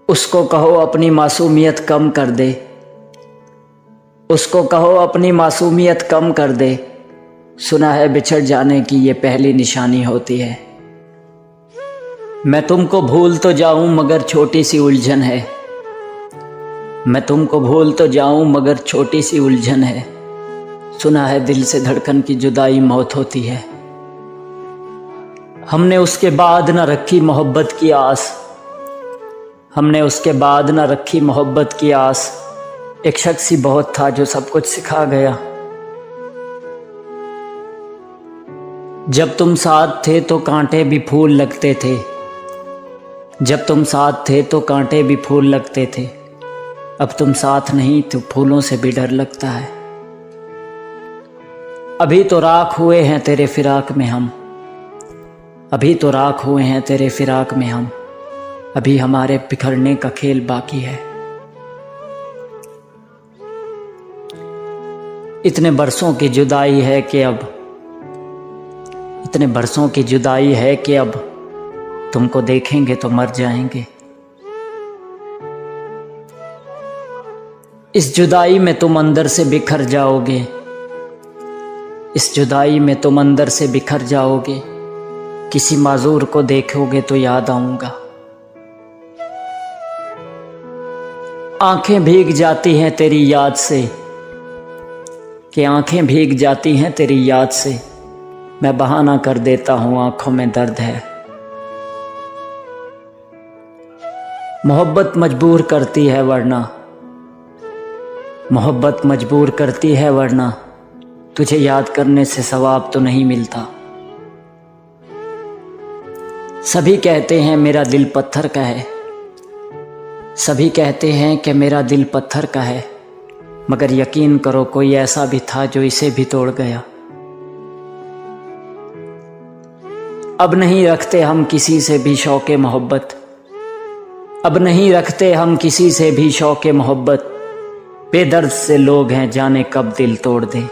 उसको कहो अपनी मासूमियत कम कर दे, उसको कहो अपनी मासूमियत कम कर दे। सुना है बिछड़ जाने की ये पहली निशानी होती है। मैं तुमको भूल तो जाऊं मगर छोटी सी उलझन है, मैं तुमको भूल तो जाऊं मगर छोटी सी उलझन है। सुना है दिल से धड़कन की जुदाई मौत होती है। हमने उसके बाद न रखी मोहब्बत की आस, हमने उसके बाद न रखी मोहब्बत की आस। एक शख्स ही बहुत था जो सब कुछ सिखा गया। जब तुम साथ थे तो कांटे भी फूल लगते थे, जब तुम साथ थे तो कांटे भी फूल लगते थे। अब तुम साथ नहीं तो फूलों से भी डर लगता है। अभी तो राख हुए हैं तेरे फिराक में हम, अभी तो राख हुए हैं तेरे फिराक में हम। अभी हमारे बिखरने का खेल बाकी है। इतने बरसों की जुदाई है कि अब, इतने बरसों की जुदाई है कि अब तुमको देखेंगे तो मर जाएंगे। इस जुदाई में तुम अंदर से बिखर जाओगे, इस जुदाई में तुम अंदर से बिखर जाओगे। किसी माजूर को देखोगे तो याद आऊंगा। आंखें भीग जाती हैं तेरी याद से, कि आंखें भीग जाती हैं तेरी याद से। मैं बहाना कर देता हूं आंखों में दर्द है। मोहब्बत मजबूर करती है वरना, मोहब्बत मजबूर करती है वरना तुझे याद करने से सवाब तो नहीं मिलता। सभी कहते हैं मेरा दिल पत्थर का है, सभी कहते हैं कि मेरा दिल पत्थर का है। मगर यकीन करो कोई ऐसा भी था जो इसे भी तोड़ गया। अब नहीं रखते हम किसी से भी शौक़े मोहब्बत, अब नहीं रखते हम किसी से भी शौक़े मोहब्बत। बेदर्द से लोग हैं जाने कब दिल तोड़ दे।